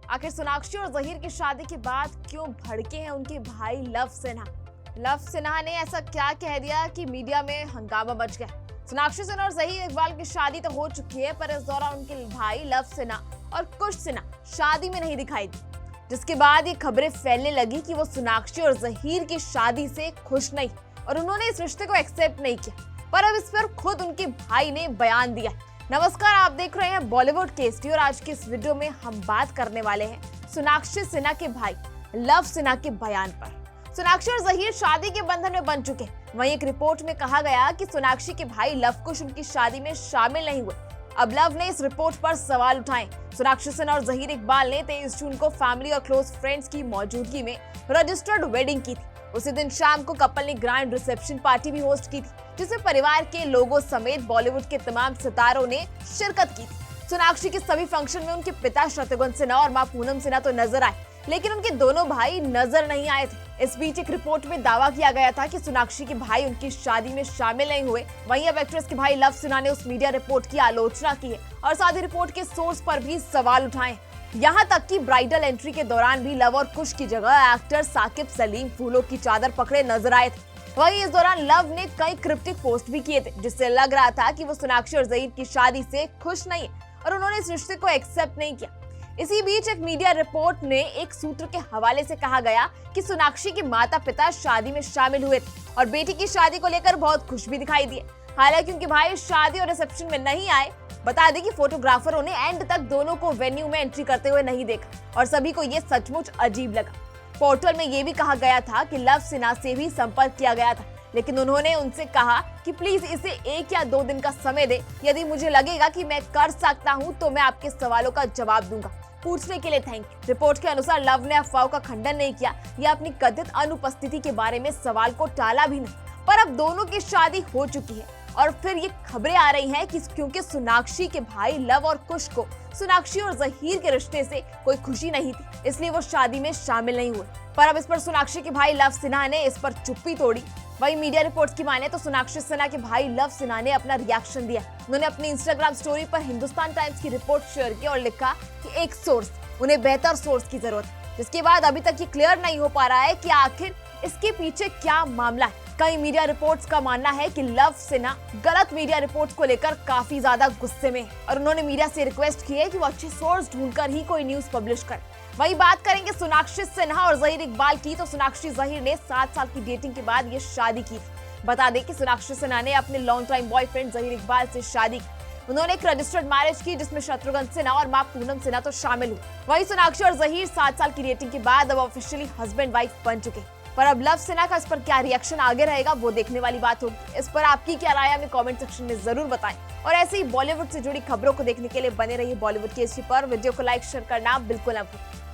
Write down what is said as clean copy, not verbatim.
आखिर सोनाक्षी और जहीर की शादी के बाद क्यों भड़के हैं उनके भाई लव सिन्हा। लव सिन्हा ने ऐसा क्या कह दिया कि मीडिया में हंगामा मच गया। सोनाक्षी सिन्हा और जहीर इकबाल की शादी तो हो चुकी है, पर इस दौरान उनके भाई लव सिन्हा और कुश सिन्हा शादी में नहीं दिखाई दी, जिसके बाद ये खबरें फैलने लगी कि वो सोनाक्षी और जहीर की शादी से खुश नहीं और उन्होंने इस रिश्ते को एक्सेप्ट नहीं किया। पर अब इस पर खुद उनके भाई ने बयान दिया। नमस्कार, आप देख रहे हैं बॉलीवुड केसरी और आज की इस वीडियो में हम बात करने वाले हैं सोनाक्षी सिन्हा के भाई लव सिन्हा के बयान पर। सोनाक्षी और जहीर शादी के बंधन में बन चुके हैं। वहीं एक रिपोर्ट में कहा गया कि सोनाक्षी के भाई लव कुश उनकी शादी में शामिल नहीं हुए। अब लव ने इस रिपोर्ट पर सवाल उठाए। सोनाक्षी सिन्हा और जहीर इकबाल ने 23 जून को फैमिली और क्लोज फ्रेंड्स की मौजूदगी में रजिस्टर्ड वेडिंग की थी। उसी दिन शाम को कपल ने ग्रैंड रिसेप्शन पार्टी भी होस्ट की थी, जिसमें परिवार के लोगों समेत बॉलीवुड के तमाम सितारों ने शिरकत की थी। सोनाक्षी के सभी फंक्शन में उनके पिता शत्रुघ्न सिन्हा और मां पूनम सिन्हा तो नजर आए, लेकिन उनके दोनों भाई नजर नहीं आए थे। इस बीच एक रिपोर्ट में दावा किया गया था कि सोनाक्षी के भाई उनकी शादी में शामिल नहीं हुए। वहीं अब एक्ट्रेस के भाई लव सिन्हा ने उस मीडिया रिपोर्ट की आलोचना की है और साथ ही रिपोर्ट के सोर्स पर भी सवाल उठाए। यहाँ तक कि ब्राइडल एंट्री के दौरान भी लव और कुश की जगह एक्टर साकिब सलीम फूलों की चादर पकड़े नजर आए थे। वहीं इस दौरान लव ने कई क्रिप्टिक पोस्ट भी किए थे, जिससे लग रहा था कि वो सोनाक्षी और जहीर की शादी से खुश नहीं है और उन्होंने इस रिश्ते को एक्सेप्ट नहीं किया। इसी बीच एक मीडिया रिपोर्ट में एक सूत्र के हवाले से कहा गया कि सोनाक्षी के माता पिता शादी में शामिल हुए थे और बेटी की शादी को लेकर बहुत खुश भी दिखाई दिए। हालांकि उनके भाई शादी और रिसेप्शन में नहीं आए। बता दें कि फोटोग्राफरों ने एंड तक दोनों को वेन्यू में एंट्री करते हुए नहीं देखा और सभी को ये सचमुच अजीब लगा। पोर्टल में ये भी कहा गया था कि लव सिन्हा से भी संपर्क किया गया था, लेकिन उन्होंने उनसे कहा कि प्लीज इसे 1 या 2 दिन का समय दे। यदि मुझे लगेगा कि मैं कर सकता हूं तो मैं आपके सवालों का जवाब दूंगा। पूछने के लिए थैंक यू। रिपोर्ट के अनुसार लव ने अफवाहों का खंडन नहीं किया या अपनी कथित अनुपस्थिति के बारे में सवाल को टाला भी नहीं। पर अब दोनों की शादी हो चुकी है और फिर ये खबरें आ रही हैं कि क्योंकि सोनाक्षी के भाई लव और कुश को सोनाक्षी और जहीर के रिश्ते से कोई खुशी नहीं थी, इसलिए वो शादी में शामिल नहीं हुए। पर अब इस पर सोनाक्षी के भाई लव सिन्हा ने इस पर चुप्पी तोड़ी। वहीं मीडिया रिपोर्ट्स की माने तो सोनाक्षी सिन्हा के भाई लव सिन्हा ने अपना रिएक्शन दिया। उन्होंने अपनी इंस्टाग्राम स्टोरी पर हिंदुस्तान टाइम्स की रिपोर्ट शेयर की और लिखा कि एक सोर्स, उन्हें बेहतर सोर्स की जरूरत है। जिसके बाद अभी तक ये क्लियर नहीं हो पा रहा है कि आखिर इसके पीछे क्या मामला है। कई मीडिया रिपोर्ट्स का मानना है कि लव सिन्हा गलत मीडिया रिपोर्ट्स को लेकर काफी ज्यादा गुस्से में है और उन्होंने मीडिया से रिक्वेस्ट की है कि वो अच्छे सोर्स ढूंढकर ही कोई न्यूज पब्लिश करे। वही बात करेंगे सोनाक्षी सिन्हा और जहीर इकबाल की, तो सोनाक्षी जहीर ने 7 साल की डेटिंग के बाद ये शादी की थी। बता दें कि सोनाक्षी सिन्हा ने अपने long time boyfriend Zaheer Iqbal से शादी की। उन्होंने एक रजिस्टर्ड मैरिज की, जिसमें शत्रुघ्न सिन्हा और मां पूनम सिन्हा तो शामिल हुए। वहीं सोनाक्षी और जहीर 7 साल की डेटिंग के बाद अब ऑफिशियली हस्बैंड वाइफ बन चुके। पर अब लव सिन्हा का इस पर क्या रिएक्शन आगे रहेगा वो देखने वाली बात होगी। इस पर आपकी क्या राय है हमें कमेंट सेक्शन में जरूर बताएं और ऐसे ही बॉलीवुड से जुड़ी खबरों को देखने के लिए बने रहिए बॉलीवुड केसरी पर। वीडियो को लाइक शेयर करना बिल्कुल ना भूलें।